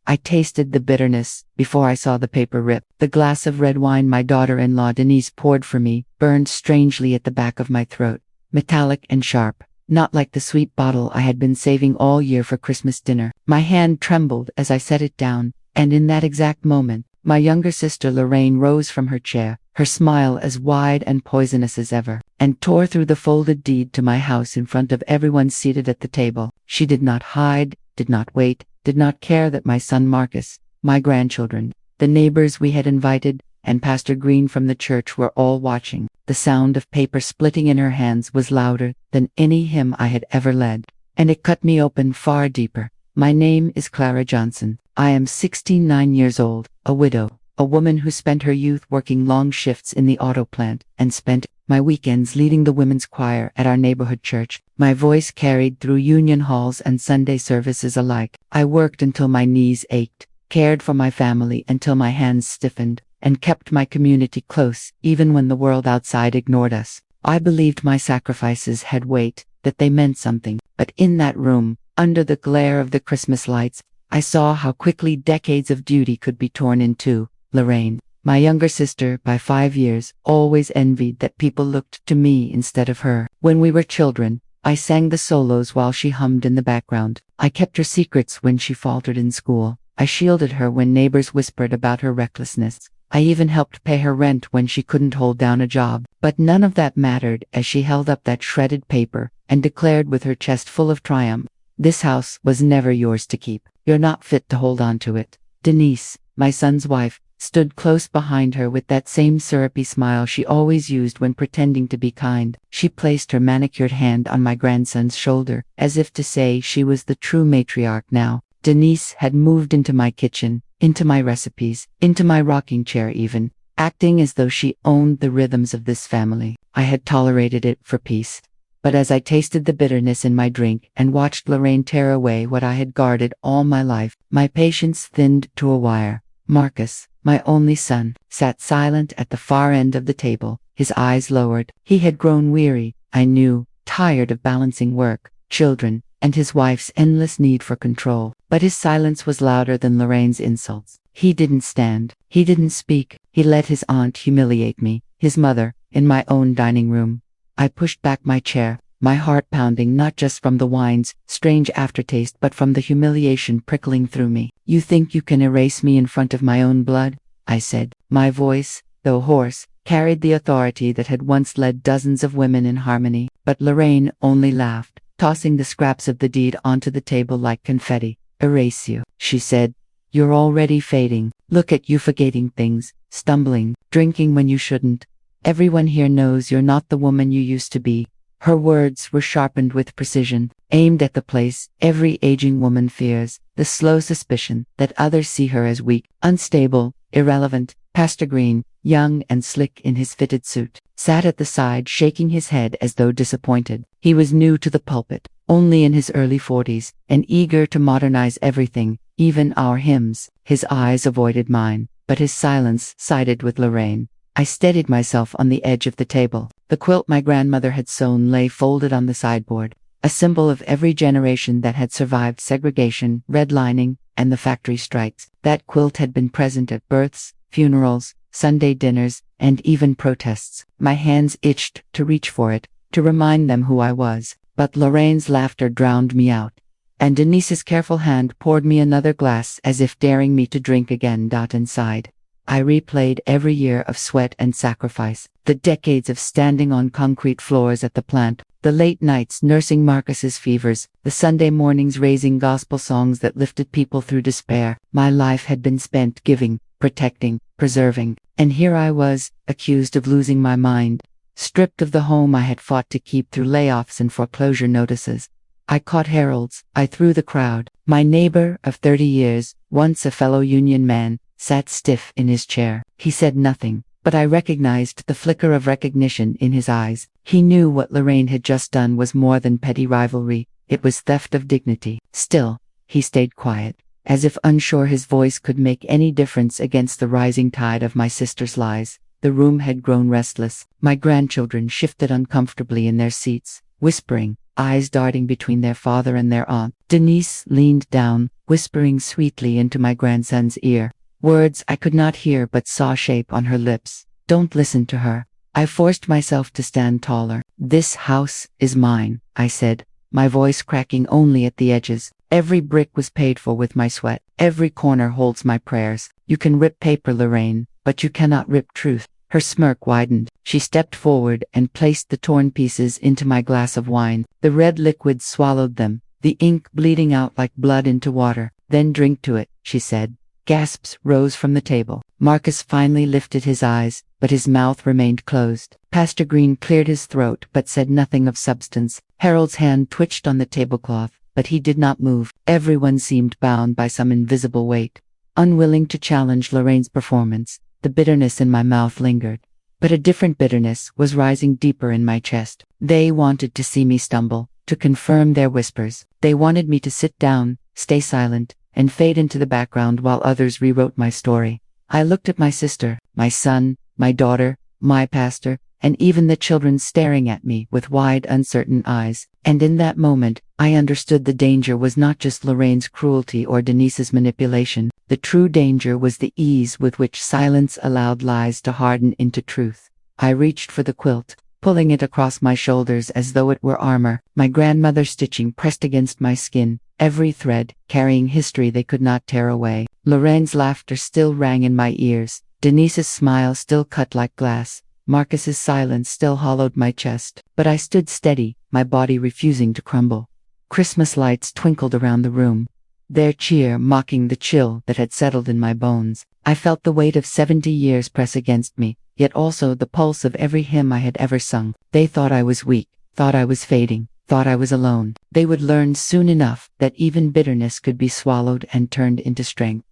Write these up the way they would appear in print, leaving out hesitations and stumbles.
I tasted the bitterness before I saw the paper rip. The glass of red wine my daughter-in-law Denise poured for me burned strangely at the back of my throat, metallic and sharp, not like the sweet bottle I had been saving all year for Christmas dinner. My hand trembled as I set it down, and in that exact moment, my younger sister Lorraine rose from her chair, her smile as wide and poisonous as ever, and tore through the folded deed to my house in front of everyone seated at the table. She did not hide, did not wait, did not care that my son Marcus, my grandchildren, the neighbors we had invited, and Pastor Green from the church were all watching. The sound of paper splitting in her hands was louder than any hymn I had ever led, and it cut me open far deeper. My name is Clara Johnson. I am 69 years old, a widow, a woman who spent her youth working long shifts in the auto plant and spent my weekends leading the women's choir at our neighborhood church. My voice carried through union halls and Sunday services alike. I worked until my knees ached, cared for my family until my hands stiffened, and kept my community close even when the world outside ignored us. I believed my sacrifices had weight, that they meant something. But in that room, under the glare of the Christmas lights, I saw how quickly decades of duty could be torn in two. Lorraine, my younger sister by 5 years, always envied that people looked to me instead of her. When we were children, I sang the solos while she hummed in the background. I kept her secrets when she faltered in school. I shielded her when neighbors whispered about her recklessness. I even helped pay her rent when she couldn't hold down a job. But none of that mattered as she held up that shredded paper and declared with her chest full of triumph, "This house was never yours to keep. You're not fit to hold on to it." Denise, my son's wife, stood close behind her with that same syrupy smile she always used when pretending to be kind. She placed her manicured hand on my grandson's shoulder, as if to say she was the true matriarch now. Denise had moved into my kitchen, into my recipes, into my rocking chair even, acting as though she owned the rhythms of this family. I had tolerated it for peace. But as I tasted the bitterness in my drink and watched Lorraine tear away what I had guarded all my life, my patience thinned to a wire. Marcus, my only son, sat silent at the far end of the table, his eyes lowered. He had grown weary, I knew, tired of balancing work, children, and his wife's endless need for control. But his silence was louder than Lorraine's insults. He didn't stand. He didn't speak. He let his aunt humiliate me, his mother, in my own dining room. I pushed back my chair, my heart pounding not just from the wine's strange aftertaste but from the humiliation prickling through me. "You think you can erase me in front of my own blood?" I said. My voice, though hoarse, carried the authority that had once led dozens of women in harmony. But Lorraine only laughed, tossing the scraps of the deed onto the table like confetti. "Erase you," she said. "You're already fading. Look at you forgetting things, stumbling, drinking when you shouldn't. Everyone here knows you're not the woman you used to be." Her words were sharpened with precision, aimed at the place every aging woman fears, the slow suspicion that others see her as weak, unstable, irrelevant. Pastor Green, young and slick in his fitted suit, sat at the side shaking his head as though disappointed. He was new to the pulpit, only in his early 40s, and eager to modernize everything, even our hymns. His eyes avoided mine, but his silence sided with Lorraine. I steadied myself on the edge of the table. The quilt my grandmother had sewn lay folded on the sideboard, a symbol of every generation that had survived segregation, redlining, and the factory strikes. That quilt had been present at births, funerals, Sunday dinners, and even protests. My hands itched to reach for it, to remind them who I was, but Lorraine's laughter drowned me out, and Denise's careful hand poured me another glass as if daring me to drink again. Inside, I replayed every year of sweat and sacrifice, the decades of standing on concrete floors at the plant, the late nights nursing Marcus's fevers, the Sunday mornings raising gospel songs that lifted people through despair. My life had been spent giving, protecting, preserving, and here I was, accused of losing my mind, stripped of the home I had fought to keep through layoffs and foreclosure notices. I caught heralds, I threw the crowd. My neighbor of 30 years, once a fellow union man, sat stiff in his chair. He said nothing, but I recognized the flicker of recognition in his eyes. He knew what Lorraine had just done was more than petty rivalry, it was theft of dignity. Still, he stayed quiet, as if unsure his voice could make any difference against the rising tide of my sister's lies. The room had grown restless. My grandchildren shifted uncomfortably in their seats, whispering, eyes darting between their father and their aunt. Denise leaned down, whispering sweetly into my grandson's ear. Words I could not hear but saw shape on her lips. Don't listen to her. I forced myself to stand taller. This house is mine, I said, my voice cracking only at the edges. Every brick was paid for with my sweat. Every corner holds my prayers. You can rip paper, Lorraine, but you cannot rip truth. Her smirk widened. She stepped forward and placed the torn pieces into my glass of wine. The red liquid swallowed them, the ink bleeding out like blood into water. Then drink to it, she said. Gasps rose from the table. Marcus finally lifted his eyes, but his mouth remained closed. Pastor Green cleared his throat but said nothing of substance. Harold's hand twitched on the tablecloth, but he did not move. Everyone seemed bound by some invisible weight. Unwilling to challenge Lorraine's performance, the bitterness in my mouth lingered. But a different bitterness was rising deeper in my chest. They wanted to see me stumble, to confirm their whispers. They wanted me to sit down, stay silent, and fade into the background while others rewrote my story. I looked at my sister, my son, my daughter, my pastor, and even the children staring at me with wide, uncertain eyes. And in that moment, I understood the danger was not just Lorraine's cruelty or Denise's manipulation. The true danger was the ease with which silence allowed lies to harden into truth. I reached for the quilt, pulling it across my shoulders as though it were armor, my grandmother's stitching pressed against my skin, every thread carrying history they could not tear away. Lorraine's laughter still rang in my ears, Denise's smile still cut like glass. Marcus's silence still hollowed my chest, but I stood steady, my body refusing to crumble. Christmas lights twinkled around the room, their cheer mocking the chill that had settled in my bones. I felt the weight of 70 years press against me, yet also the pulse of every hymn I had ever sung. They thought I was weak, thought I was fading, thought I was alone. They would learn soon enough that even bitterness could be swallowed and turned into strength.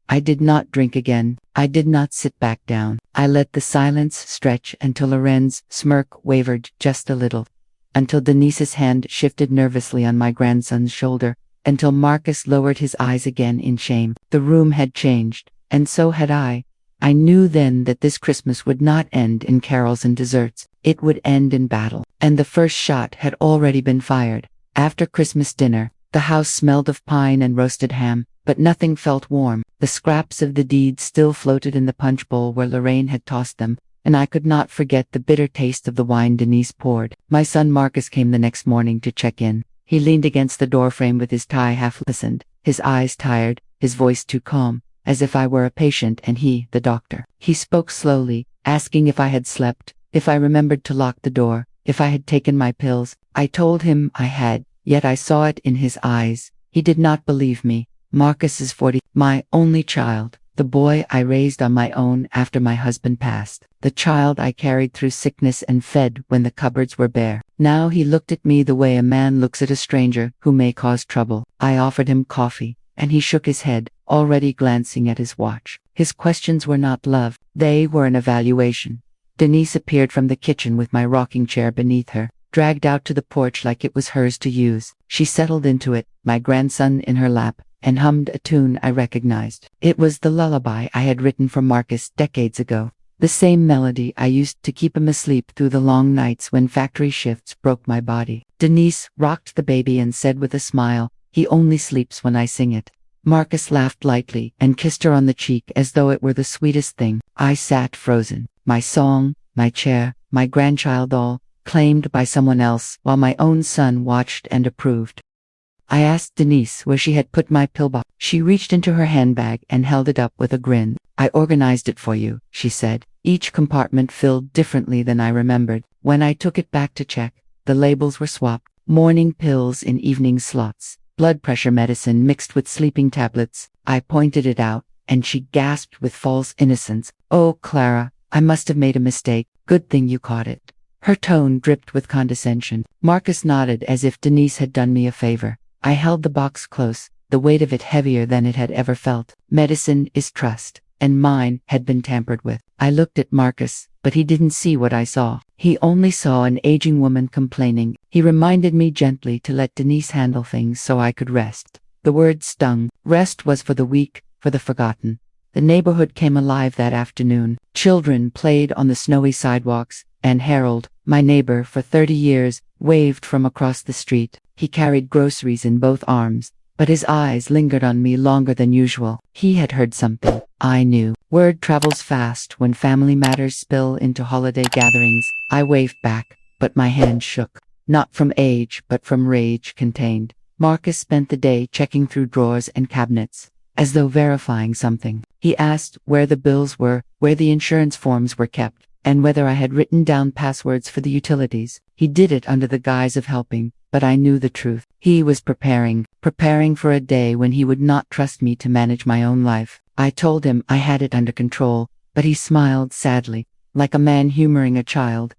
I did not drink again. I did not sit back down. I let the silence stretch until Lorraine's smirk wavered just a little, until Denise's hand shifted nervously on my grandson's shoulder, until Marcus lowered his eyes again in shame. The room had changed, and so had I. I knew then that this Christmas would not end in carols and desserts. It would end in battle. And the first shot had already been fired. After Christmas dinner, the house smelled of pine and roasted ham, but nothing felt warm. The scraps of the deed still floated in the punch bowl where Lorraine had tossed them, and I could not forget the bitter taste of the wine Denise poured. My son Marcus came the next morning to check in. He leaned against the doorframe with his tie half listened, his eyes tired, his voice too calm, as if I were a patient and he, the doctor. He spoke slowly, asking if I had slept, if I remembered to lock the door, if I had taken my pills. I told him I had, yet I saw it in his eyes. He did not believe me. Marcus is 40, my only child, the boy I raised on my own after my husband passed, the child I carried through sickness and fed when the cupboards were bare. Now he looked at me the way a man looks at a stranger who may cause trouble. I offered him coffee, and he shook his head, already glancing at his watch. His questions were not love, they were an evaluation. Denise appeared from the kitchen with my rocking chair beneath her, dragged out to the porch like it was hers to use. She settled into it, my grandson in her lap, and hummed a tune I recognized. It was the lullaby I had written for Marcus decades ago, the same melody I used to keep him asleep through the long nights when factory shifts broke my body. Denise rocked the baby and said with a smile, "He only sleeps when I sing it." Marcus laughed lightly and kissed her on the cheek as though it were the sweetest thing. I sat frozen, my song, my chair, my grandchild all claimed by someone else, while my own son watched and approved. I asked Denise where she had put my pill box. She reached into her handbag and held it up with a grin. "I organized it for you," she said, each compartment filled differently than I remembered. When I took it back to check, the labels were swapped. Morning pills in evening slots, blood pressure medicine mixed with sleeping tablets. I pointed it out, and she gasped with false innocence. "Oh, Clara, I must have made a mistake. Good thing you caught it." Her tone dripped with condescension. Marcus nodded as if Denise had done me a favor. I held the box close, the weight of it heavier than it had ever felt. Medicine is trust, and mine had been tampered with. I looked at Marcus, but he didn't see what I saw. He only saw an aging woman complaining. He reminded me gently to let Denise handle things so I could rest. The word stung. Rest was for the weak, for the forgotten. The neighborhood came alive that afternoon. Children played on the snowy sidewalks, and Harold, my neighbor for 30 years, waved from across the street. He carried groceries in both arms, but his eyes lingered on me longer than usual. He had heard something. I knew. Word travels fast when family matters spill into holiday gatherings. I waved back, but my hand shook. Not from age, but from rage contained. Marcus spent the day checking through drawers and cabinets, as though verifying something. He asked where the bills were, where the insurance forms were kept, and whether I had written down passwords for the utilities. He did it under the guise of helping, but I knew the truth. He was preparing for a day when he would not trust me to manage my own life. I told him I had it under control, but he smiled sadly, like a man humoring a child.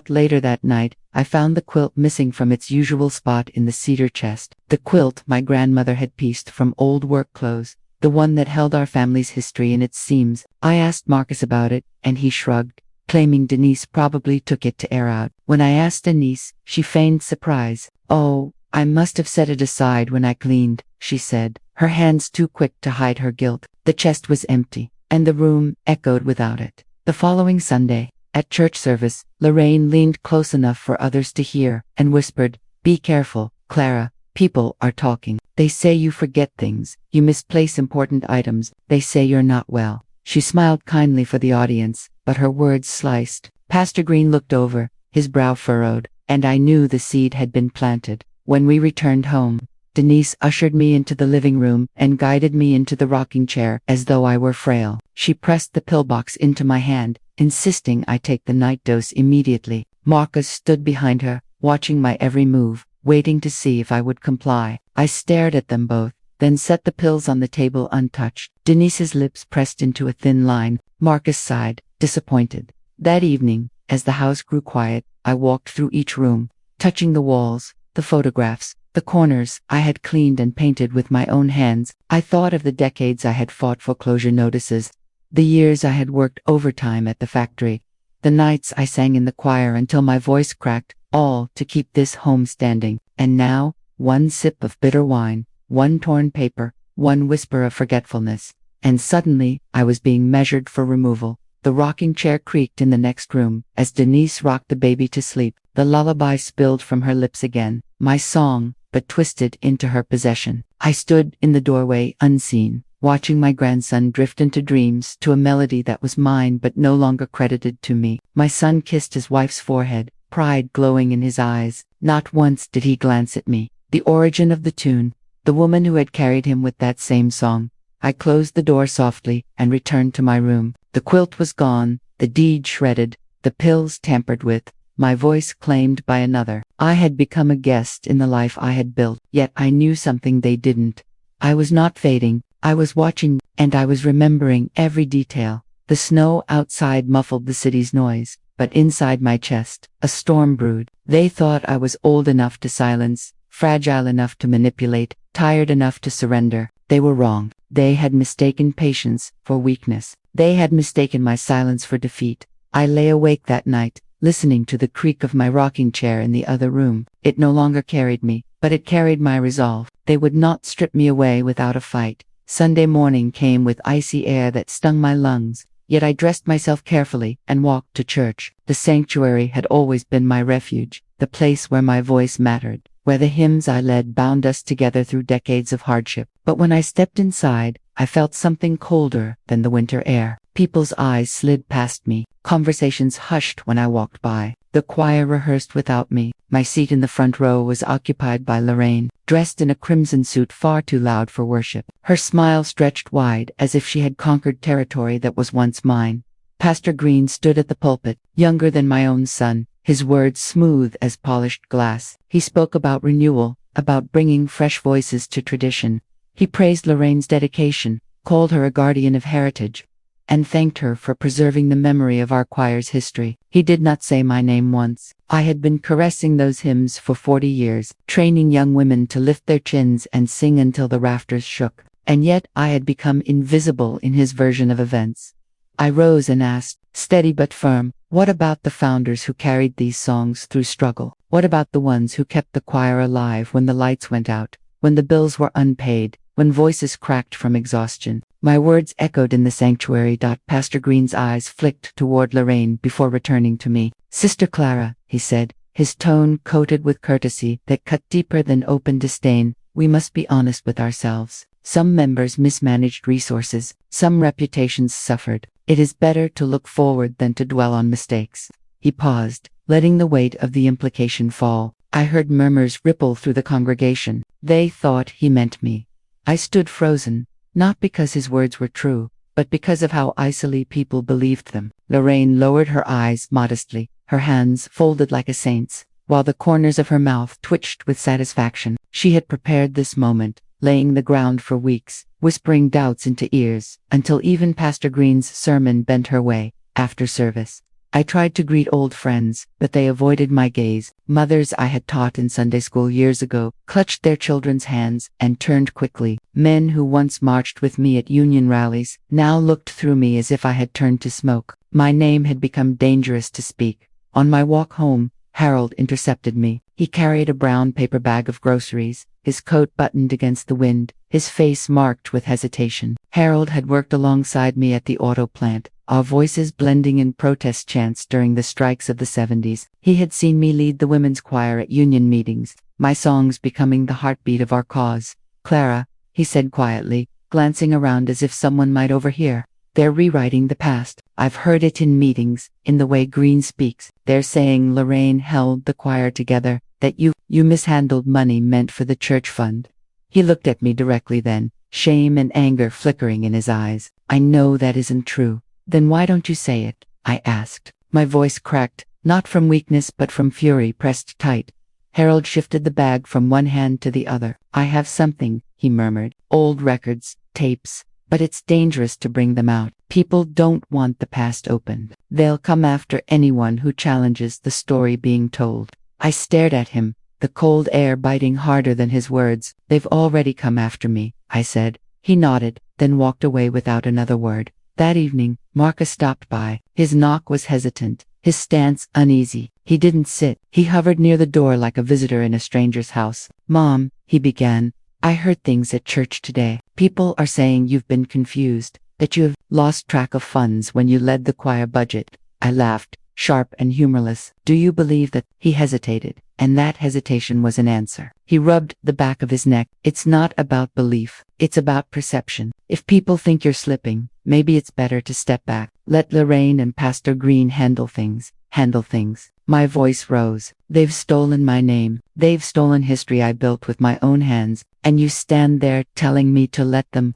Later that night, I found the quilt missing from its usual spot in the cedar chest. The quilt my grandmother had pieced from old work clothes, the one that held our family's history in its seams. I asked Marcus about it, and he shrugged, claiming Denise probably took it to air out. When I asked Denise, she feigned surprise. "Oh, I must have set it aside when I cleaned," she said, her hands too quick to hide her guilt. The chest was empty, and the room echoed without it. The following Sunday, at church service, Lorraine leaned close enough for others to hear, and whispered, "Be careful, Clara. People are talking. They say you forget things, you misplace important items, they say you're not well." She smiled kindly for the audience, but her words sliced. Pastor Green looked over, his brow furrowed, and I knew the seed had been planted. When we returned home, Denise ushered me into the living room and guided me into the rocking chair as though I were frail. She pressed the pillbox into my hand, insisting I take the night dose immediately. Marcus stood behind her, watching my every move, waiting to see if I would comply. I stared at them both, then set the pills on the table untouched. Denise's lips pressed into a thin line. Marcus sighed, disappointed. That evening, as the house grew quiet, I walked through each room, touching the walls, the photographs, the corners I had cleaned and painted with my own hands. I thought of the decades I had fought for closure notices, the years I had worked overtime at the factory, the nights I sang in the choir until my voice cracked, all to keep this home standing. And now, one sip of bitter wine, one torn paper, one whisper of forgetfulness, and suddenly I was being measured for removal. The rocking chair creaked in the next room as Denise rocked the baby to sleep. The lullaby spilled from her lips again, my song, but twisted into her possession. I stood in the doorway unseen, watching my grandson drift into dreams to a melody that was mine but no longer credited to me. My son kissed his wife's forehead, pride glowing in his eyes. Not once did he glance at me. The origin of the tune, the woman who had carried him with that same song. I closed the door softly and returned to my room. The quilt was gone, the deed shredded, the pills tampered with, my voice claimed by another. I had become a guest in the life I had built, yet I knew something they didn't. I was not fading, I was watching, and I was remembering every detail. The snow outside muffled the city's noise, but inside my chest, a storm brewed. They thought I was old enough to silence, fragile enough to manipulate, tired enough to surrender. They were wrong. They had mistaken patience for weakness. They had mistaken my silence for defeat. I lay awake that night, listening to the creak of my rocking chair in the other room. It no longer carried me, but it carried my resolve. They would not strip me away without a fight. Sunday morning came with icy air that stung my lungs, yet I dressed myself carefully and walked to church. The sanctuary had always been my refuge, the place where my voice mattered, where the hymns I led bound us together through decades of hardship. But when I stepped inside, I felt something colder than the winter air. People's eyes slid past me. Conversations hushed when I walked by. The choir rehearsed without me. My seat in the front row was occupied by Lorraine, dressed in a crimson suit far too loud for worship. Her smile stretched wide as if she had conquered territory that was once mine. Pastor Green stood at the pulpit, younger than my own son, his words smooth as polished glass. He spoke about renewal, about bringing fresh voices to tradition. He praised Lorraine's dedication, called her a guardian of heritage, and thanked her for preserving the memory of our choir's history. He did not say my name once. I had been caressing those hymns for 40 years, training young women to lift their chins and sing until the rafters shook. And yet I had become invisible in his version of events. I rose and asked, steady but firm, what about the founders who carried these songs through struggle? What about the ones who kept the choir alive when the lights went out, when the bills were unpaid, when voices cracked from exhaustion? My words echoed in the sanctuary. Pastor Green's eyes flicked toward Lorraine before returning to me. Sister Clara, he said, his tone coated with courtesy that cut deeper than open disdain. We must be honest with ourselves. Some members mismanaged resources, some reputations suffered. It is better to look forward than to dwell on mistakes. He paused, letting the weight of the implication fall. I heard murmurs ripple through the congregation. They thought he meant me. I stood frozen, not because his words were true, but because of how icily people believed them. Lorraine lowered her eyes modestly, her hands folded like a saint's, while the corners of her mouth twitched with satisfaction. She had prepared this moment, laying the ground for weeks, whispering doubts into ears, until even Pastor Green's sermon bent her way. After service, I tried to greet old friends, but they avoided my gaze. Mothers I had taught in Sunday school years ago clutched their children's hands and turned quickly. Men who once marched with me at union rallies now looked through me as if I had turned to smoke. My name had become dangerous to speak. On my walk home, Harold intercepted me. He carried a brown paper bag of groceries, his coat buttoned against the wind, his face marked with hesitation. Harold had worked alongside me at the auto plant, our voices blending in protest chants during the strikes of the 70s. He had seen me lead the women's choir at union meetings, my songs becoming the heartbeat of our cause. "Clara," he said quietly, glancing around as if someone might overhear. "They're rewriting the past. I've heard it in meetings, in the way Green speaks. They're saying Lorraine held the choir together, that you mishandled money meant for the church fund." He looked at me directly then, shame and anger flickering in his eyes. "I know that isn't true." "Then why don't you say it?" I asked. My voice cracked, not from weakness but from fury pressed tight. Harold shifted the bag from one hand to the other. "I have something," he murmured. "Old records, tapes. But it's dangerous to bring them out. People don't want the past opened. They'll come after anyone who challenges the story being told." I stared at him, the cold air biting harder than his words. "They've already come after me," I said. He nodded, then walked away without another word. That evening, Marcus stopped by. His knock was hesitant, his stance uneasy. He didn't sit. He hovered near the door like a visitor in a stranger's house. "Mom," he began, "I heard things at church today. People are saying you've been confused, that you have lost track of funds when you led the choir budget." I laughed, sharp and humorless. "Do you believe that?" He hesitated, and that hesitation was an answer. He rubbed the back of his neck. "It's not about belief. It's about perception. If people think you're slipping, maybe it's better to step back. Let Lorraine and Pastor Green handle things. My voice rose. "They've stolen my name. They've stolen history I built with my own hands, and you stand there telling me to let them."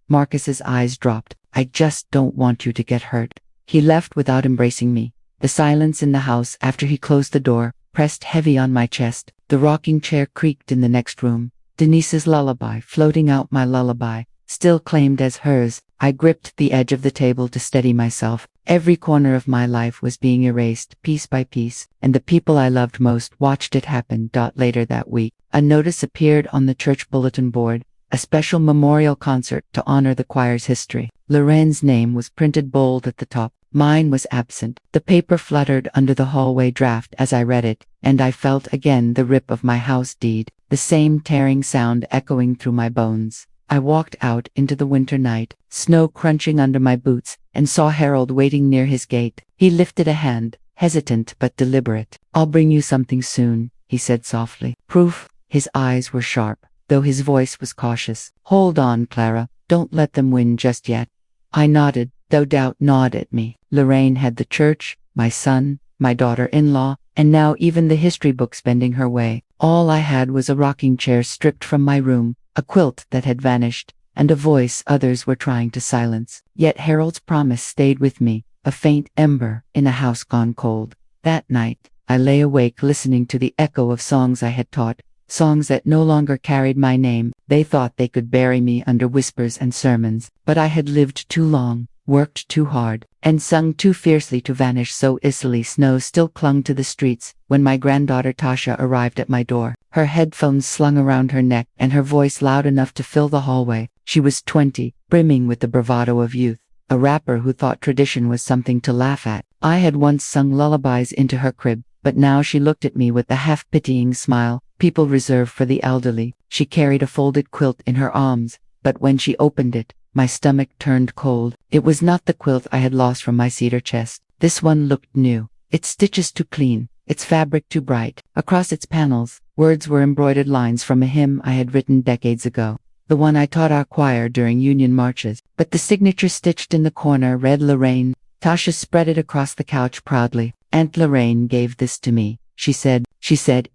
Marcus's eyes dropped. "I just don't want you to get hurt." He left without embracing me. The silence in the house after he closed the door pressed heavy on my chest. The rocking chair creaked in the next room. Denise's lullaby, floating out my lullaby, still claimed as hers. I gripped the edge of the table to steady myself. Every corner of my life was being erased, piece by piece, and the people I loved most watched it happen. Later that week, a notice appeared on the church bulletin board, a special memorial concert to honor the choir's history. Lorraine's name was printed bold at the top. Mine was absent. The paper fluttered under the hallway draft as I read it, and I felt again the rip of my house deed, the same tearing sound echoing through my bones. I walked out into the winter night, snow crunching under my boots, and saw Harold waiting near his gate. He lifted a hand, hesitant but deliberate. "I'll bring you something soon," he said softly. "Proof?" His eyes were sharp, though his voice was cautious. "Hold on, Clara. Don't let them win just yet." I nodded, though doubt gnawed at me. Lorraine had the church, my son, my daughter-in-law, and now even the history books bending her way. All I had was a rocking chair stripped from my room, a quilt that had vanished, and a voice others were trying to silence. Yet Harold's promise stayed with me, a faint ember in a house gone cold. That night, I lay awake listening to the echo of songs I had taught, songs that no longer carried my name. They thought they could bury me under whispers and sermons, but I had lived too long, worked too hard, and sung too fiercely to vanish so easily. Snow still clung to the streets when my granddaughter Tasha arrived at my door, her headphones slung around her neck and her voice loud enough to fill the hallway. She was 20, brimming with the bravado of youth, a rapper who thought tradition was something to laugh at. I had once sung lullabies into her crib, but now she looked at me with a half-pitying smile, people reserved for the elderly. She carried a folded quilt in her arms, but when she opened it, my stomach turned cold. It was not the quilt I had lost from my cedar chest. This one looked new, its stitches too clean, its fabric too bright. Across its panels, words were embroidered lines from a hymn I had written decades ago, the one I taught our choir during union marches. But the signature stitched in the corner read Lorraine. Tasha spread it across the couch proudly. Aunt Lorraine gave this to me, she said,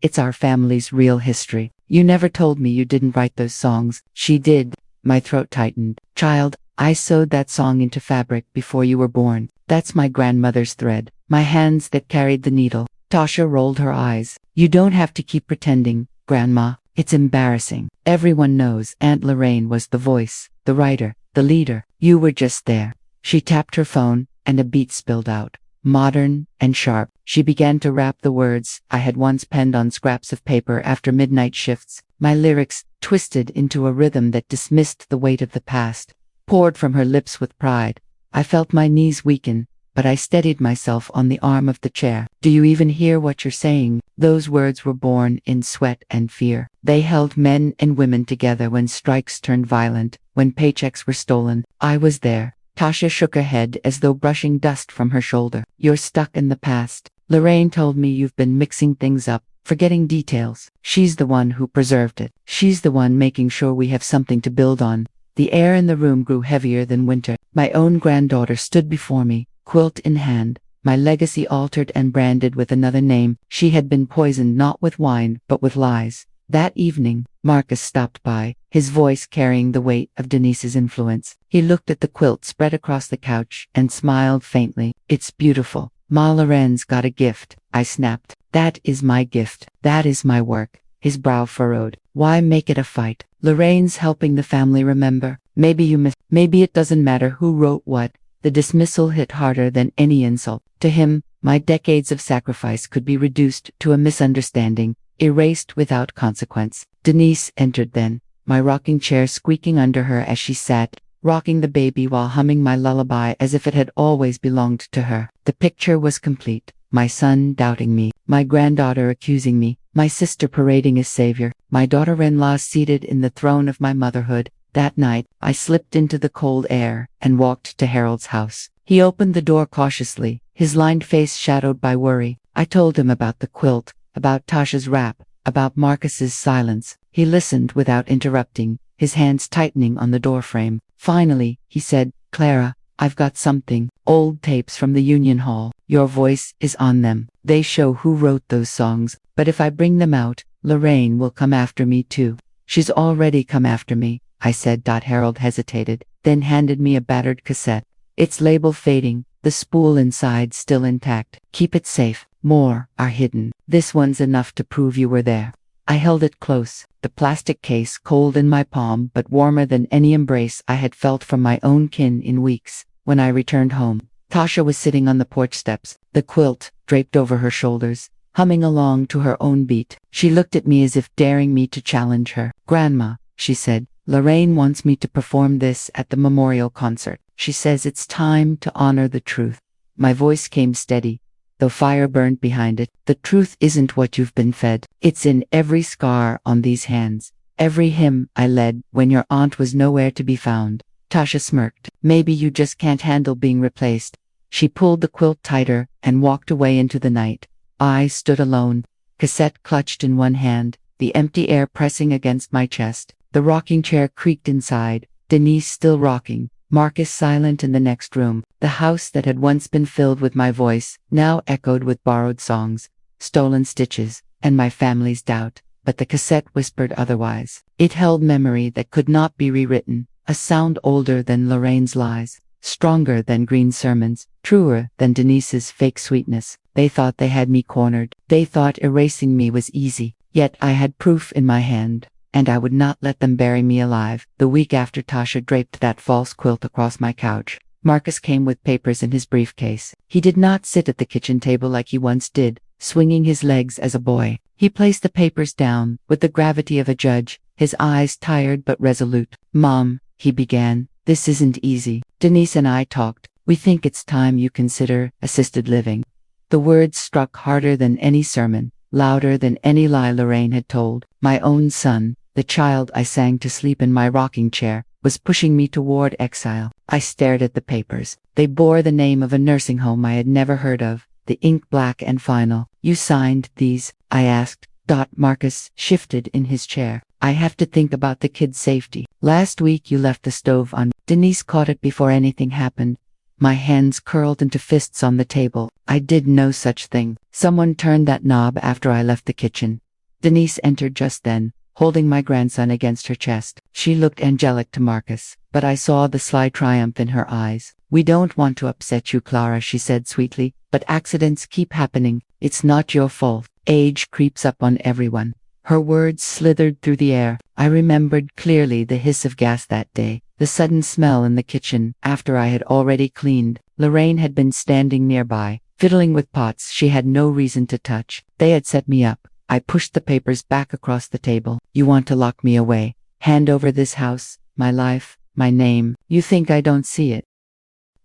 it's our family's real history. You never told me you didn't write those songs. She did. My throat tightened. Child, I sewed that song into fabric before you were born. That's my grandmother's thread, my hands that carried the needle. Tasha rolled her eyes. You don't have to keep pretending, Grandma. It's embarrassing. Everyone knows Aunt Lorraine was the voice, the writer, the leader. You were just there. She tapped her phone, and a beat spilled out. Modern and sharp, she began to rap the words I had once penned on scraps of paper after midnight shifts. My lyrics, twisted into a rhythm that dismissed the weight of the past, poured from her lips with pride. I felt my knees weaken, but I steadied myself on the arm of the chair. Do you even hear what you're saying? Those words were born in sweat and fear. They held men and women together when strikes turned violent, when paychecks were stolen. I was there. Tasha shook her head as though brushing dust from her shoulder. You're stuck in the past. Lorraine told me you've been mixing things up, forgetting details. She's the one who preserved it. She's the one making sure we have something to build on. The air in the room grew heavier than winter. My own granddaughter stood before me, quilt in hand, my legacy altered and branded with another name. She had been poisoned not with wine, but with lies. That evening, Marcus stopped by, his voice carrying the weight of Denise's influence. He looked at the quilt spread across the couch and smiled faintly. It's beautiful. Ma Loren's got a gift, I snapped. That is my gift. That is my work. His brow furrowed. Why make it a fight? Lorraine's helping the family remember. Maybe it doesn't matter who wrote what. The dismissal hit harder than any insult. To him, my decades of sacrifice could be reduced to a misunderstanding, erased without consequence. Denise entered then, my rocking chair squeaking under her as she sat, rocking the baby while humming my lullaby as if it had always belonged to her. The picture was complete. My son doubting me, my granddaughter accusing me, my sister parading as savior, my daughter-in-law seated in the throne of my motherhood. That night, I slipped into the cold air and walked to Harold's house. He opened the door cautiously, his lined face shadowed by worry. I told him about the quilt, about Tasha's rap, about Marcus's silence. He listened without interrupting, his hands tightening on the doorframe. Finally, he said, Clara, I've got something. Old tapes from the Union Hall. Your voice is on them. They show who wrote those songs, but if I bring them out, Lorraine will come after me too. She's already come after me, I said. Harold hesitated, then handed me a battered cassette. Its label fading, the spool inside still intact. Keep it safe. More are hidden. This one's enough to prove you were there. I held it close, the plastic case cold in my palm but warmer than any embrace I had felt from my own kin in weeks. When I returned home, Tasha was sitting on the porch steps, the quilt draped over her shoulders, humming along to her own beat. She looked at me as if daring me to challenge her. Grandma, she said, Lorraine wants me to perform this at the memorial concert. She says it's time to honor the truth. My voice came steady, though fire burned behind it. The truth isn't what you've been fed. It's in every scar on these hands, every hymn I led when your aunt was nowhere to be found. Tasha smirked. Maybe you just can't handle being replaced. She pulled the quilt tighter and walked away into the night. I stood alone, cassette clutched in one hand, the empty air pressing against my chest. The rocking chair creaked inside, Denise still rocking, Marcus silent in the next room. The house that had once been filled with my voice now echoed with borrowed songs, stolen stitches, and my family's doubt. But the cassette whispered otherwise. It held memory that could not be rewritten, a sound older than Lorraine's lies, stronger than Green's sermons, truer than Denise's fake sweetness. They thought they had me cornered. They thought erasing me was easy. Yet I had proof in my hand, and I would not let them bury me alive. The week after Tasha draped that false quilt across my couch, Marcus came with papers in his briefcase. He did not sit at the kitchen table like he once did, swinging his legs as a boy. He placed the papers down, with the gravity of a judge, his eyes tired but resolute. Mom, he began, this isn't easy. Denise and I talked. We think it's time you consider assisted living. The words struck harder than any sermon, louder than any lie Lorraine had told. My own son, the child I sang to sleep in my rocking chair, was pushing me toward exile. I stared at the papers. They bore the name of a nursing home I had never heard of, the ink black and final. You signed these? I asked. Marcus shifted in his chair. I have to think about the kids' safety. Last week you left the stove on. Denise caught it before anything happened. My hands curled into fists on the table. I did no such thing. Someone turned that knob after I left the kitchen. Denise entered just then, holding my grandson against her chest. She looked angelic to Marcus, but I saw the sly triumph in her eyes. We don't want to upset you, Clara, she said sweetly, but accidents keep happening. It's not your fault. Age creeps up on everyone. Her words slithered through the air. I remembered clearly the hiss of gas that day, the sudden smell in the kitchen after I had already cleaned. Lorraine had been standing nearby, fiddling with pots she had no reason to touch. They had set me up. I pushed the papers back across the table. You want to lock me away? Hand over this house, my life, my name. You think I don't see it?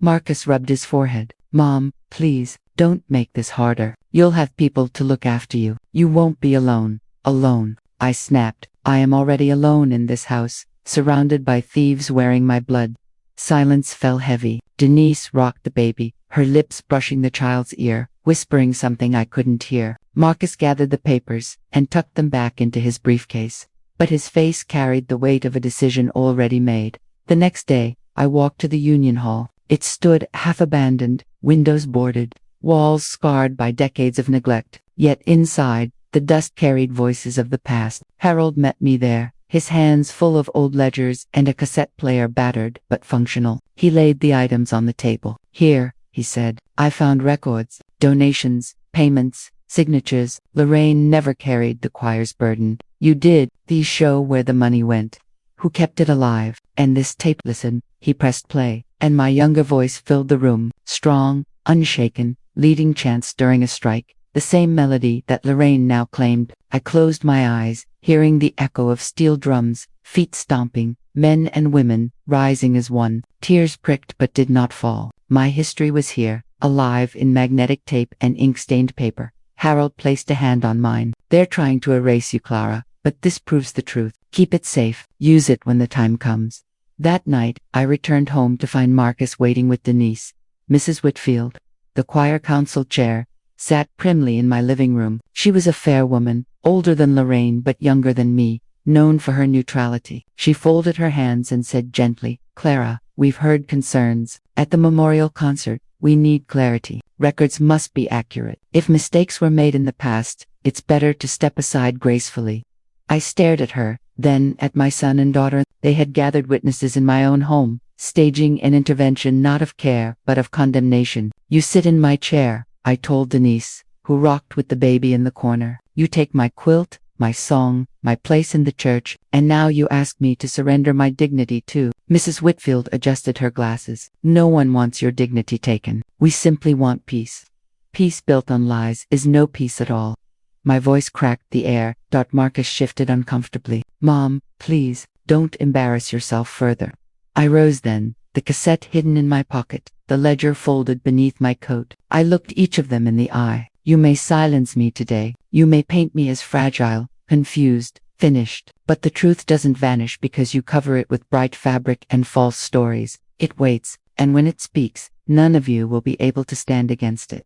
Marcus rubbed his forehead. Mom, please, don't make this harder. You'll have people to look after you. You won't be alone. Alone, I snapped. I am already alone in this house, surrounded by thieves wearing my blood. Silence fell heavy. Denise rocked the baby, her lips brushing the child's ear, whispering something I couldn't hear. Marcus gathered the papers and tucked them back into his briefcase. But his face carried the weight of a decision already made. The next day, I walked to the Union Hall. It stood half abandoned, windows boarded, walls scarred by decades of neglect. Yet inside, the dust carried voices of the past. Harold met me there, his hands full of old ledgers and a cassette player battered but functional. He laid the items on the table. Here, he said, I found records, donations, payments, signatures. Lorraine never carried the choir's burden. You did. These show where the money went. Who kept it alive? And this tape, listen. He pressed play, and my younger voice filled the room, strong, unshaken, leading chants during a strike. The same melody that Lorraine now claimed. I closed my eyes, hearing the echo of steel drums, feet stomping, men and women, rising as one. Tears pricked but did not fall. My history was here, alive in magnetic tape and ink-stained paper. Harold placed a hand on mine. They're trying to erase you, Clara, but this proves the truth. Keep it safe. Use it when the time comes. That night, I returned home to find Marcus waiting with Denise. Mrs. Whitfield, the choir council chair, sat primly in my living room. She was a fair woman, older than Lorraine but younger than me, known for her neutrality. She folded her hands and said gently, Clara, we've heard concerns. At the memorial concert, we need clarity. Records must be accurate. If mistakes were made in the past, it's better to step aside gracefully. I stared at her, then at my son and daughter. They had gathered witnesses in my own home, staging an intervention not of care but of condemnation. You sit in my chair, I told Denise, who rocked with the baby in the corner. You take my quilt, my song, my place in the church, and now you ask me to surrender my dignity too. Mrs. Whitfield adjusted her glasses. No one wants your dignity taken. We simply want peace. Peace built on lies is no peace at all. My voice cracked the air. Marcus shifted uncomfortably. Mom, please, don't embarrass yourself further. I rose then, the cassette hidden in my pocket, the ledger folded beneath my coat. I looked each of them in the eye. You may silence me today. You may paint me as fragile, confused, finished. But the truth doesn't vanish because you cover it with bright fabric and false stories. It waits, and when it speaks, none of you will be able to stand against it.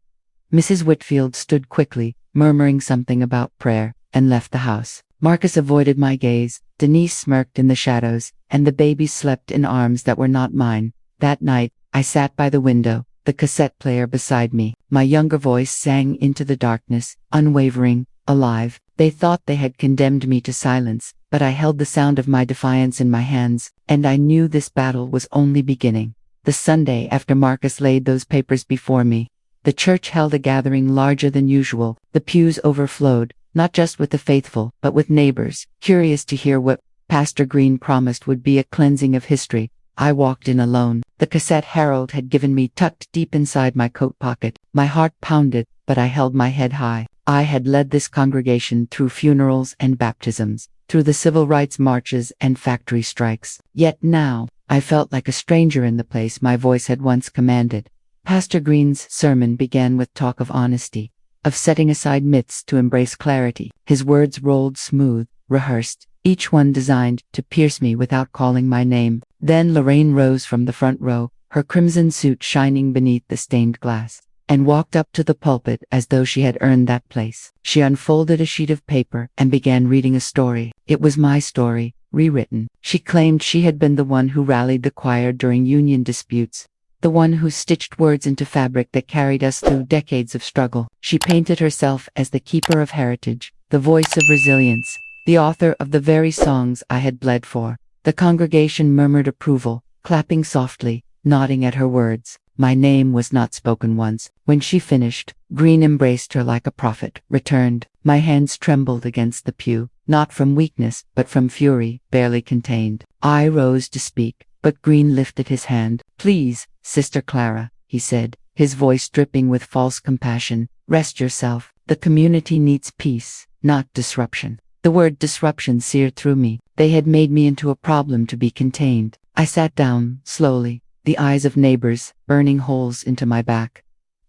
Mrs. Whitfield stood quickly, murmuring something about prayer, and left the house. Marcus avoided my gaze. Denise smirked in the shadows, and the baby slept in arms that were not mine. That night, I sat by the window, the cassette player beside me. My younger voice sang into the darkness, unwavering, alive. They thought they had condemned me to silence, but I held the sound of my defiance in my hands, and I knew this battle was only beginning. The Sunday after Marcus laid those papers before me, the church held a gathering larger than usual. The pews overflowed, not just with the faithful, but with neighbors, curious to hear what Pastor Green promised would be a cleansing of history. I walked in alone, the cassette Harold had given me tucked deep inside my coat pocket. My heart pounded, but I held my head high. I had led this congregation through funerals and baptisms, through the civil rights marches and factory strikes. Yet now, I felt like a stranger in the place my voice had once commanded. Pastor Green's sermon began with talk of honesty, of setting aside myths to embrace clarity. His words rolled smooth, rehearsed, each one designed to pierce me without calling my name. Then Lorraine rose from the front row, her crimson suit shining beneath the stained glass. and walked up to the pulpit as though she had earned that place. She unfolded a sheet of paper and began reading a story. It was my story, rewritten. She claimed she had been the one who rallied the choir during union disputes, the one who stitched words into fabric that carried us through decades of struggle. She painted herself as the keeper of heritage, the voice of resilience, the author of the very songs I had bled for. The congregation murmured approval, clapping softly, nodding at her words. My name was not spoken once. When she finished, Green embraced her like a prophet, returned. My hands trembled against the pew, not from weakness, but from fury, barely contained. I rose to speak, but Green lifted his hand. Please, Sister Clara, he said, his voice dripping with false compassion, rest yourself. The community needs peace, not disruption. The word disruption seared through me. They had made me into a problem to be contained. I sat down, slowly, the eyes of neighbors burning holes into my back.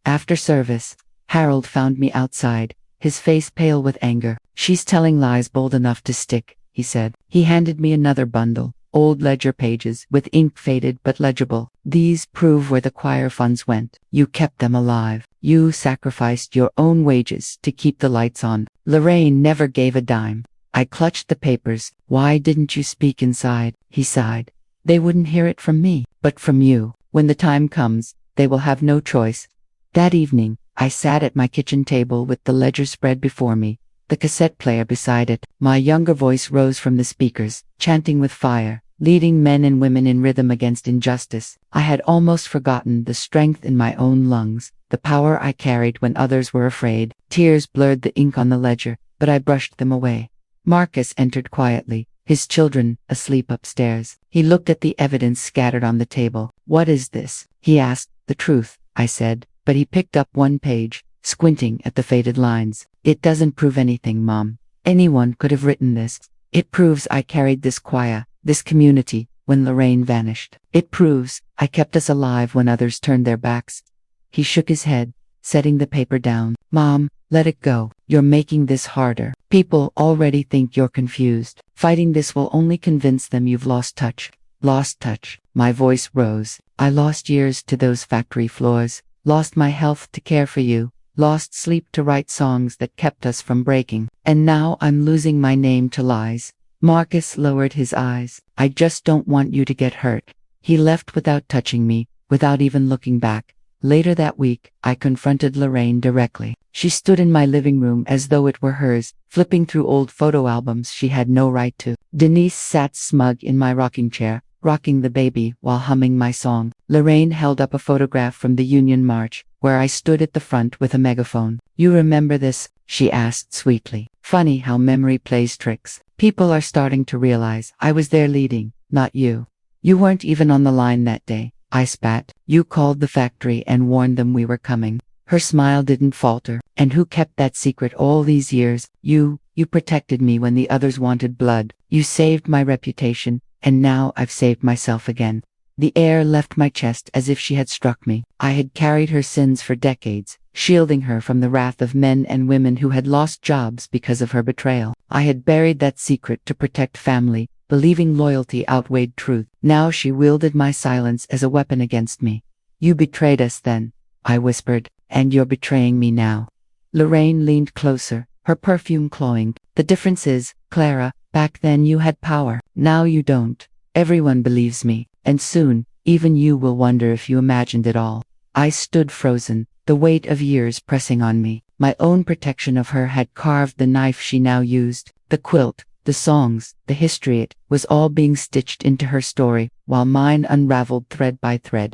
After service, Harold found me outside, his face pale with anger. She's telling lies bold enough to stick, he said. He handed me another bundle, old ledger pages with ink faded but legible. These prove where the choir funds went. You kept them alive. You sacrificed your own wages to keep the lights on. Lorraine never gave a dime. I clutched the papers. Why didn't you speak inside? He sighed. They wouldn't hear it from me, but from you. When the time comes, they will have no choice. That evening, I sat at my kitchen table with the ledger spread before me, the cassette player beside it. My younger voice rose from the speakers, chanting with fire, leading men and women in rhythm against injustice. I had almost forgotten the strength in my own lungs, the power I carried when others were afraid. Tears blurred the ink on the ledger, but I brushed them away. Marcus entered quietly, his children asleep upstairs. He looked at the evidence scattered on the table. What is this? He asked. The truth, I said, but he picked up one page, squinting at the faded lines. It doesn't prove anything, Mom. Anyone could have written this. It proves I carried this choir, this community, when Lorraine vanished. It proves I kept us alive when others turned their backs. He shook his head, setting the paper down. Mom, let it go. You're making this harder. People already think you're confused. Fighting this will only convince them you've lost touch. Lost touch. My voice rose. I lost years to those factory floors, lost my health to care for you, lost sleep to write songs that kept us from breaking. And now I'm losing my name to lies. Marcus lowered his eyes. I just don't want you to get hurt. He left without touching me, without even looking back. Later that week, I confronted Lorraine directly. She stood in my living room as though it were hers, flipping through old photo albums she had no right to. Denise sat smug in my rocking chair, rocking the baby while humming my song. Lorraine held up a photograph from the Union March, where I stood at the front with a megaphone. You remember this? She asked sweetly. Funny how memory plays tricks. People are starting to realize I was there leading, not you. You weren't even on the line that day. I spat. You called the factory and warned them we were coming. Her smile didn't falter. And who kept that secret all these years? You protected me when the others wanted blood. You saved my reputation, and now I've saved myself again. The air left my chest as if she had struck me. I had carried her sins for decades, shielding her from the wrath of men and women who had lost jobs because of her betrayal. I had buried that secret to protect family, believing loyalty outweighed truth. Now she wielded my silence as a weapon against me. You betrayed us then, I whispered, and you're betraying me now. Lorraine leaned closer, her perfume cloying. The difference is, Clara, back then you had power. Now you don't. Everyone believes me, and soon, even you will wonder if you imagined it all. I stood frozen, the weight of years pressing on me. My own protection of her had carved the knife she now used. The quilt, the songs, the history, it was all being stitched into her story, while mine unraveled thread by thread.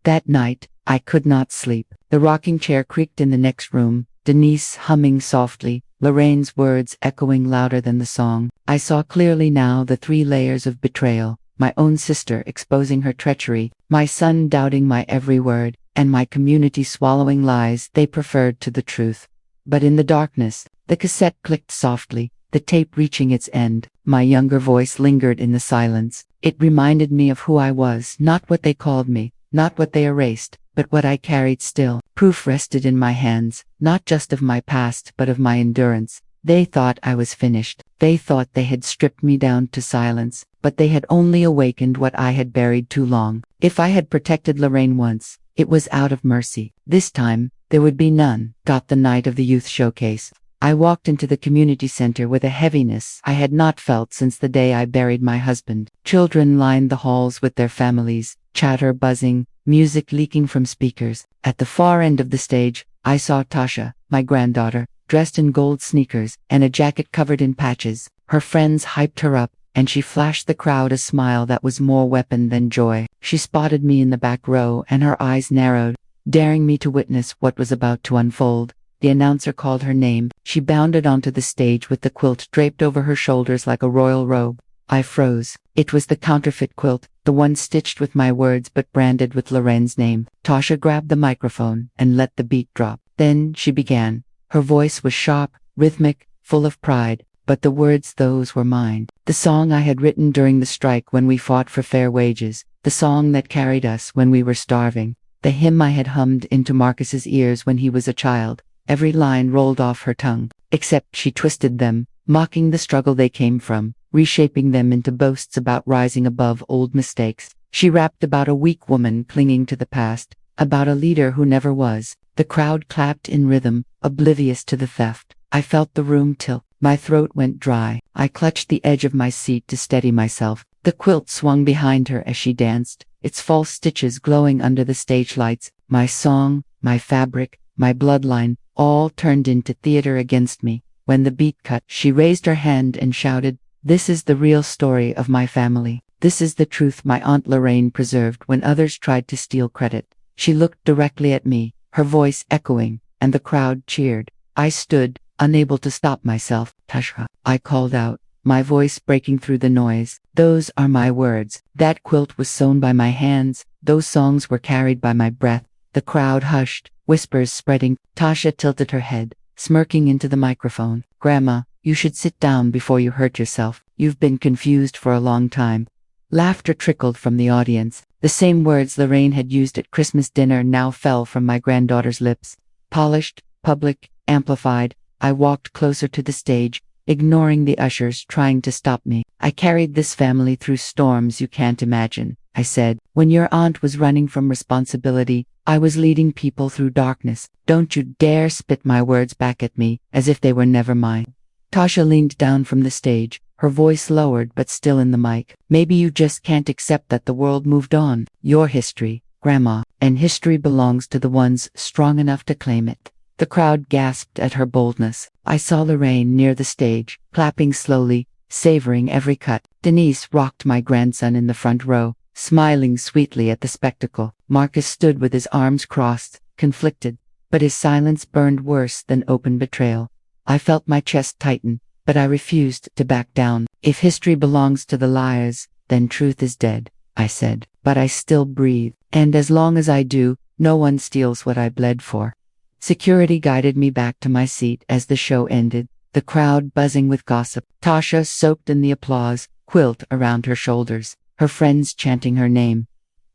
That night, I could not sleep. The rocking chair creaked in the next room, Denise humming softly, Lorraine's words echoing louder than the song. I saw clearly now the 3 layers of betrayal, my own sister exposing her treachery, my son doubting my every word, and my community swallowing lies they preferred to the truth. But in the darkness, the cassette clicked softly, the tape reaching its end. My younger voice lingered in the silence. It reminded me of who I was, not what they called me, not what they erased, but what I carried still. Proof rested in my hands, not just of my past but of my endurance. They thought I was finished. They thought they had stripped me down to silence, but they had only awakened what I had buried too long. If I had protected Lorraine once, It was out of mercy. This time, there would be none. The night of the youth showcase. I walked into the community center with a heaviness I had not felt since the day I buried my husband. Children lined the halls with their families, chatter buzzing, music leaking from speakers. At the far end of the stage, I saw Tasha, my granddaughter, dressed in gold sneakers and a jacket covered in patches. Her friends hyped her up, and she flashed the crowd a smile that was more weapon than joy. She spotted me in the back row and her eyes narrowed, daring me to witness what was about to unfold. The announcer called her name. She bounded onto the stage with the quilt draped over her shoulders like a royal robe. I froze. It was the counterfeit quilt, the one stitched with my words but branded with Lorraine's name. Tasha grabbed the microphone and let the beat drop. Then she began. Her voice was sharp, rhythmic, full of pride, but the words, those were mine. The song I had written during the strike when we fought for fair wages. The song that carried us when we were starving. The hymn I had hummed into Marcus's ears when he was a child. Every line rolled off her tongue, except she twisted them, mocking the struggle they came from, reshaping them into boasts about rising above old mistakes. She rapped about a weak woman clinging to the past, about a leader who never was. The crowd clapped in rhythm, oblivious to the theft. I felt the room tilt. My throat went dry. I clutched the edge of my seat to steady myself. The quilt swung behind her as she danced, its false stitches glowing under the stage lights. My song, my fabric, my bloodline, all turned into theater against me. When the beat cut, she raised her hand and shouted, "This is the real story of my family. This is the truth my Aunt Lorraine preserved when others tried to steal credit." She looked directly at me, her voice echoing, and the crowd cheered. I stood, unable to stop myself. "Tasha," I called out, my voice breaking through the noise. "Those are my words. That quilt was sewn by my hands. Those songs were carried by my breath." The crowd hushed, whispers spreading. Tasha tilted her head, smirking into the microphone. "Grandma, you should sit down before you hurt yourself. You've been confused for a long time." Laughter trickled from the audience. The same words Lorraine had used at Christmas dinner now fell from my granddaughter's lips. Polished, public, amplified, I walked closer to the stage, ignoring the ushers trying to stop me. "I carried this family through storms you can't imagine," I said. "When your aunt was running from responsibility, I was leading people through darkness. Don't you dare spit my words back at me, as if they were never mine." Tasha leaned down from the stage, her voice lowered but still in the mic. "Maybe you just can't accept that the world moved on. Your history, Grandma, and history belongs to the ones strong enough to claim it." The crowd gasped at her boldness. I saw Lorraine near the stage, clapping slowly, savoring every cut. Denise rocked my grandson in the front row, smiling sweetly at the spectacle. Marcus stood with his arms crossed, conflicted, but his silence burned worse than open betrayal. I felt my chest tighten, but I refused to back down. "If history belongs to the liars, then truth is dead," I said. "But I still breathe, and as long as I do, no one steals what I bled for." Security guided me back to my seat as the show ended, the crowd buzzing with gossip. Tasha soaked in the applause, quilt around her shoulders, her friends chanting her name.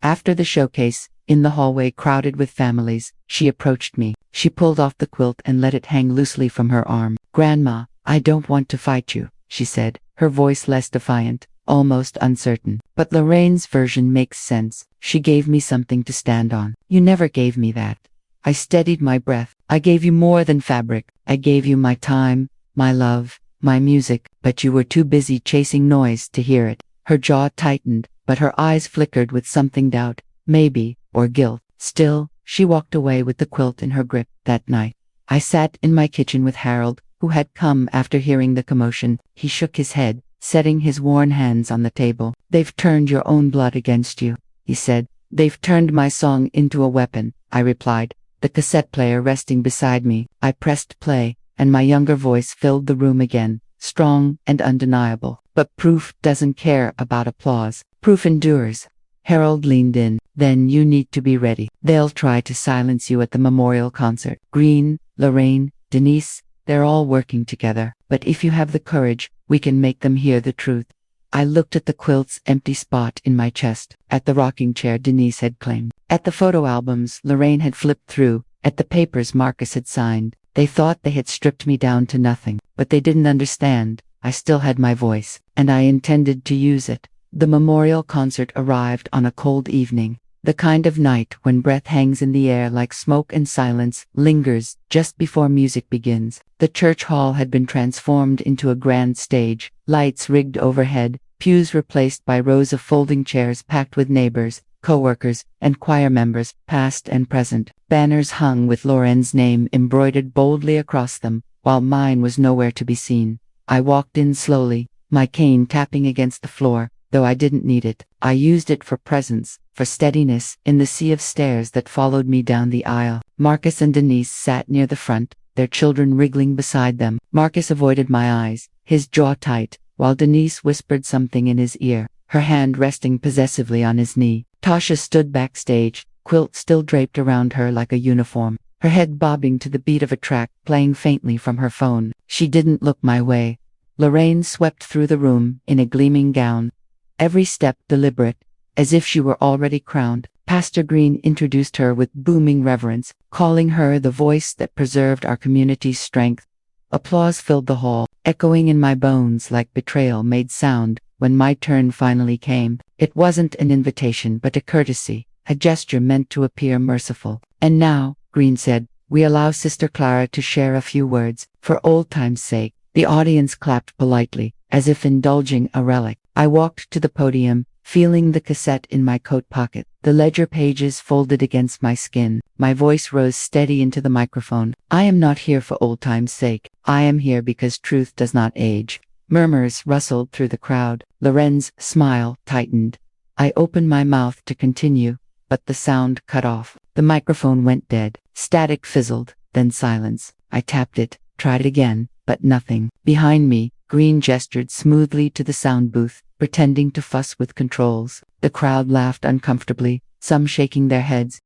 After the showcase, in the hallway crowded with families, she approached me. She pulled off the quilt and let it hang loosely from her arm. "Grandma, I don't want to fight you," she said, her voice less defiant, almost uncertain. "But Lorraine's version makes sense. She gave me something to stand on. You never gave me that." I steadied my breath. "I gave you more than fabric. I gave you my time, my love, my music, but you were too busy chasing noise to hear it." Her jaw tightened, but her eyes flickered with something doubt, maybe, or guilt. Still, she walked away with the quilt in her grip. That night, I sat in my kitchen with Harold, who had come after hearing the commotion. He shook his head, setting his worn hands on the table. "They've turned your own blood against you," he said. "They've turned my song into a weapon," I replied, the cassette player resting beside me. I pressed play, and my younger voice filled the room again, strong and undeniable. "But proof doesn't care about applause. Proof endures." Harold leaned in. "Then you need to be ready. They'll try to silence you at the memorial concert. Green, Lorraine, Denise, they're all working together. But if you have the courage, we can make them hear the truth." I looked at the quilt's empty spot in my chest, at the rocking chair Denise had claimed, at the photo albums Lorraine had flipped through, at the papers Marcus had signed. They thought they had stripped me down to nothing, but they didn't understand. I still had my voice, and I intended to use it. The memorial concert arrived on a cold evening. The kind of night when breath hangs in the air like smoke and silence lingers just before music begins. The church hall had been transformed into a grand stage, lights rigged overhead, pews replaced by rows of folding chairs packed with neighbors, co-workers, and choir members, past and present. Banners hung with Loren's name embroidered boldly across them, while mine was nowhere to be seen. I walked in slowly, my cane tapping against the floor, though I didn't need it. I used it for presence, for steadiness, in the sea of stares that followed me down the aisle. Marcus and Denise sat near the front, their children wriggling beside them. Marcus avoided my eyes, his jaw tight, while Denise whispered something in his ear, her hand resting possessively on his knee. Tasha stood backstage, quilt still draped around her like a uniform, her head bobbing to the beat of a track playing faintly from her phone. She didn't look my way. Lorraine swept through the room in a gleaming gown, every step deliberate, as if she were already crowned. Pastor Green introduced her with booming reverence, calling her the voice that preserved our community's strength. Applause filled the hall, echoing in my bones like betrayal made sound when my turn finally came. It wasn't an invitation but a courtesy, a gesture meant to appear merciful. "And now," Green said, "we allow Sister Clara to share a few words, for old time's sake." The audience clapped politely, as if indulging a relic. I walked to the podium, feeling the cassette in my coat pocket, the ledger pages folded against my skin. My voice rose steady into the microphone. "I am not here for old time's sake. I am here because truth does not age." Murmurs rustled through the crowd. Loren's smile tightened. I opened my mouth to continue, but the sound cut off. The microphone went dead. Static fizzled, then silence. I tapped it, tried again, but nothing. Behind me, Green gestured smoothly to the sound booth, pretending to fuss with controls. The crowd laughed uncomfortably, some shaking their heads.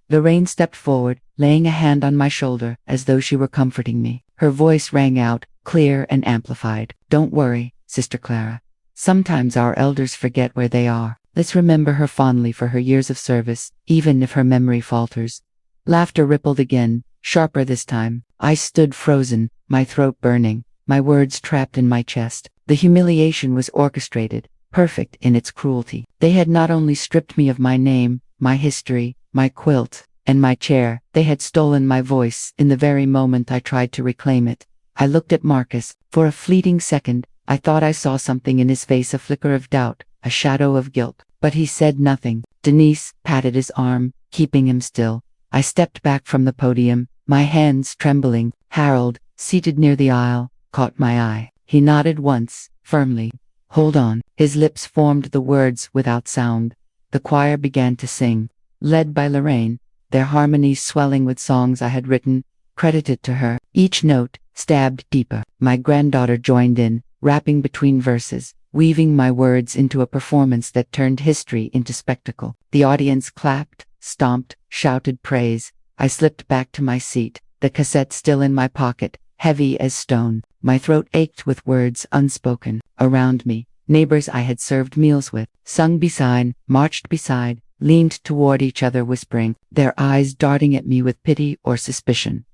Lorraine stepped forward, laying a hand on my shoulder as though she were comforting me. Her voice rang out, clear and amplified. "Don't worry, Sister Clara. Sometimes our elders forget where they are. Let's remember her fondly for her years of service, even if her memory falters." Laughter rippled again, sharper this time. I stood frozen, my throat burning, my words trapped in my chest. The humiliation was orchestrated, perfect in its cruelty. They had not only stripped me of my name, my history, my quilt, and my chair, they had stolen my voice in the very moment I tried to reclaim it. I looked at Marcus. For a fleeting second, I thought I saw something in his face, a flicker of doubt, a shadow of guilt. But he said nothing. Denise patted his arm, keeping him still. I stepped back from the podium, my hands trembling. Harold, seated near the aisle, caught my eye. He nodded once, firmly. "Hold on." His lips formed the words without sound. The choir began to sing, led by Lorraine, their harmonies swelling with songs I had written, credited to her. Each note stabbed deeper. My granddaughter joined in, rapping between verses, weaving my words into a performance that turned history into spectacle. The audience clapped, stomped, shouted praise. I slipped back to my seat, the cassette still in my pocket, heavy as stone. My throat ached with words unspoken. Around me, neighbors I had served meals with, sung beside, marched beside, leaned toward each other whispering, their eyes darting at me with pity or suspicion.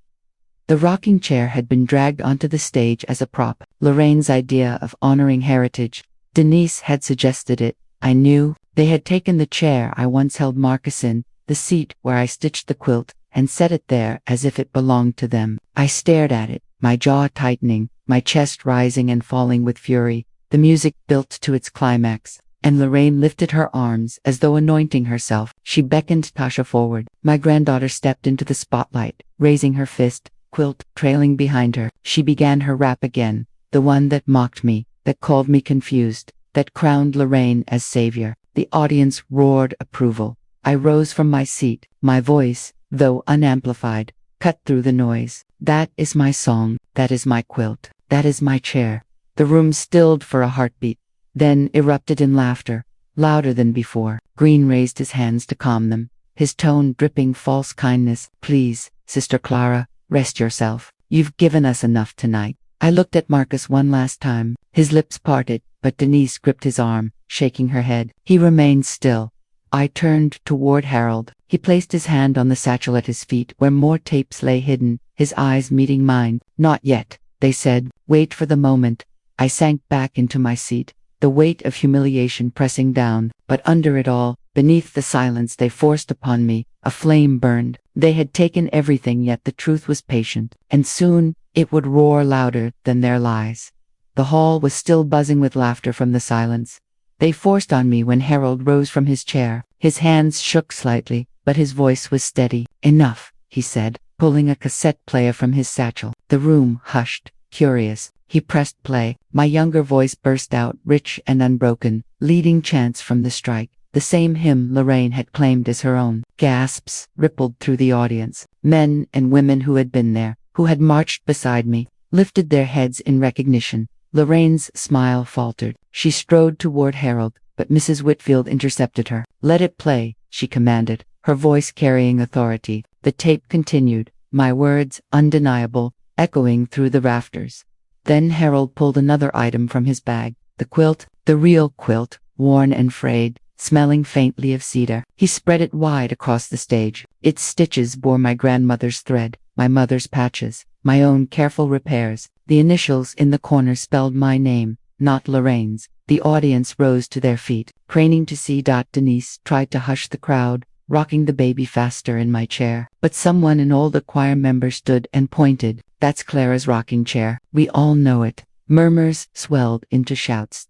The rocking chair had been dragged onto the stage as a prop. Lorraine's idea of honoring heritage. Denise had suggested it. I knew. They had taken the chair I once held Marcus in, the seat where I stitched the quilt, and set it there as if it belonged to them. I stared at it, my jaw tightening, my chest rising and falling with fury. The music built to its climax, and Lorraine lifted her arms as though anointing herself. She beckoned Tasha forward. My granddaughter stepped into the spotlight, raising her fist, quilt trailing behind her. She began her rap again, the one that mocked me, that called me confused, that crowned Lorraine as savior. The audience roared approval. I rose from my seat, my voice, though unamplified, cut through the noise. "That is my song, that is my quilt, that is my chair." The room stilled for a heartbeat, then erupted in laughter, louder than before. Green raised his hands to calm them, his tone dripping false kindness. "Please, Sister Clara, rest yourself. You've given us enough tonight." I looked at Marcus one last time. His lips parted, but Denise gripped his arm, shaking her head. He remained still. I turned toward Harold. He placed his hand on the satchel at his feet where more tapes lay hidden, his eyes meeting mine. "Not yet," they said. "Wait for the moment." I sank back into my seat, the weight of humiliation pressing down, but under it all, Beneath the silence they forced upon me, a flame burned. They had taken everything, yet the truth was patient, and soon it would roar louder than their lies. The hall was still buzzing with laughter from the silence. They forced on me when Harold rose from his chair. His hands shook slightly, but his voice was steady. "Enough," he said, pulling a cassette player from his satchel. The room hushed. Curious, he pressed play. My younger voice burst out, rich and unbroken, leading chants from the strike, the same hymn Lorraine had claimed as her own. Gasps rippled through the audience. Men and women who had been there, who had marched beside me, lifted their heads in recognition. Lorraine's smile faltered. She strode toward Harold, but Mrs. Whitfield intercepted her. "Let it play," she commanded, her voice carrying authority. The tape continued, my words, undeniable, echoing through the rafters. Then Harold pulled another item from his bag, the quilt, the real quilt, worn and frayed, smelling faintly of cedar. He spread it wide across the stage. Its stitches bore my grandmother's thread, my mother's patches, my own careful repairs. The initials in the corner spelled my name, not Lorraine's. The audience rose to their feet, craning to see. Denise tried to hush the crowd, rocking the baby faster in my chair. But someone, an older choir member, stood and pointed. "That's Clara's rocking chair. We all know it." Murmurs swelled into shouts.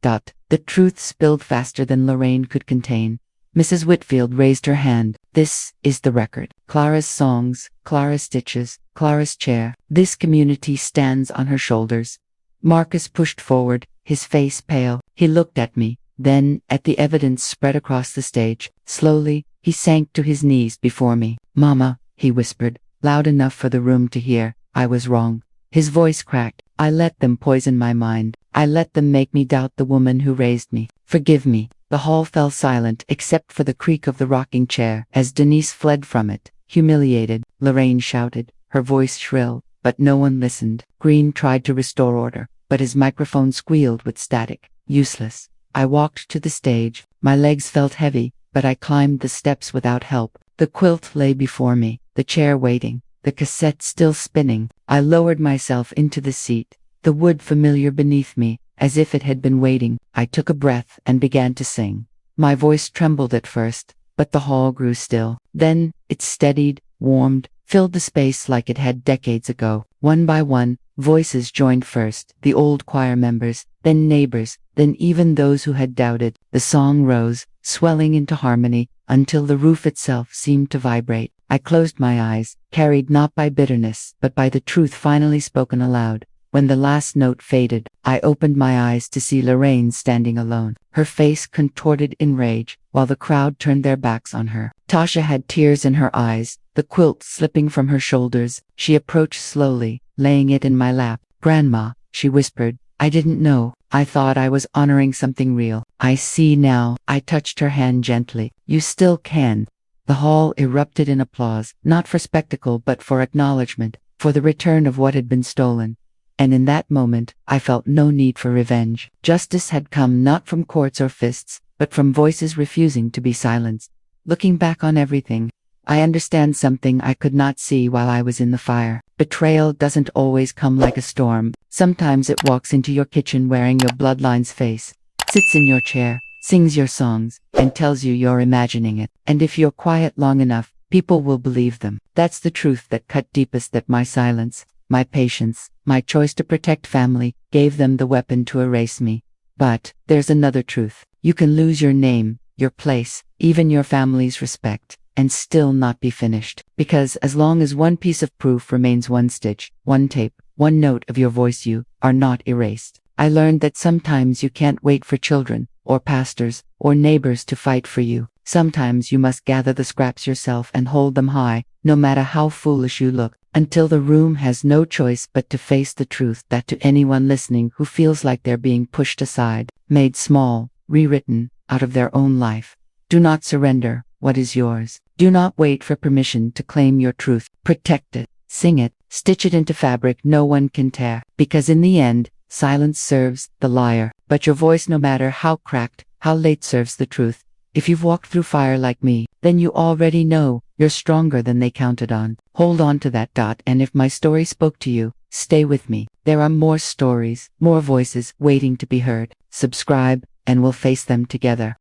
The truth spilled faster than Lorraine could contain. Mrs. Whitfield raised her hand. "This is the record. Clara's songs, Clara's stitches, Clara's chair. This community stands on her shoulders." Marcus pushed forward, his face pale. He looked at me, then at the evidence spread across the stage. Slowly, he sank to his knees before me. "Mama," he whispered, loud enough for the room to hear, "I was wrong." His voice cracked. "I let them poison my mind. I let them make me doubt the woman who raised me. Forgive me." The hall fell silent except for the creak of the rocking chair as Denise fled from it, humiliated. Lorraine shouted, her voice shrill, but no one listened. Green tried to restore order, but his microphone squealed with static. Useless. I walked to the stage. My legs felt heavy, but I climbed the steps without help. The quilt lay before me, the chair waiting, the cassette still spinning. I lowered myself into the seat, the wood familiar beneath me, as if it had been waiting. I took a breath and began to sing. My voice trembled at first, but the hall grew still. Then it steadied, warmed, filled the space like it had decades ago. One by one, voices joined, first the old choir members, then neighbors, then even those who had doubted. The song rose, swelling into harmony, until the roof itself seemed to vibrate. I closed my eyes, carried not by bitterness, but by the truth finally spoken aloud. When the last note faded, I opened my eyes to see Lorraine standing alone, her face contorted in rage, while the crowd turned their backs on her. Tasha had tears in her eyes, the quilt slipping from her shoulders. She approached slowly, laying it in my lap. "Grandma," she whispered, "I didn't know. I thought I was honoring something real. I see now." I touched her hand gently. "You still can." The hall erupted in applause, not for spectacle but for acknowledgement, for the return of what had been stolen. And in that moment, I felt no need for revenge. Justice had come not from courts or fists, but from voices refusing to be silenced. Looking back on everything, I understand something I could not see while I was in the fire. Betrayal doesn't always come like a storm. Sometimes it walks into your kitchen wearing your bloodline's face, sits in your chair, sings your songs, and tells you you're imagining it. And if you're quiet long enough, people will believe them. That's the truth that cut deepest, that my silence, my patience, my choice to protect family, gave them the weapon to erase me. But there's another truth. You can lose your name, your place, even your family's respect, and still not be finished. Because as long as one piece of proof remains, one stitch, one tape, one note of your voice, you are not erased. I learned that sometimes you can't wait for children, or pastors, or neighbors to fight for you. Sometimes you must gather the scraps yourself and hold them high, no matter how foolish you look, until the room has no choice but to face the truth. That to anyone listening who feels like they're being pushed aside, made small, rewritten, out of their own life, do not surrender what is yours. Do not wait for permission to claim your truth. Protect it, sing it, stitch it into fabric no one can tear. Because in the end, silence serves the liar, but your voice, no matter how cracked, how late, serves the truth. If you've walked through fire like me, then you already know you're stronger than they counted on. Hold on to that. And if my story spoke to you, stay with me. There are more stories, more voices waiting to be heard. Subscribe, and we'll face them together.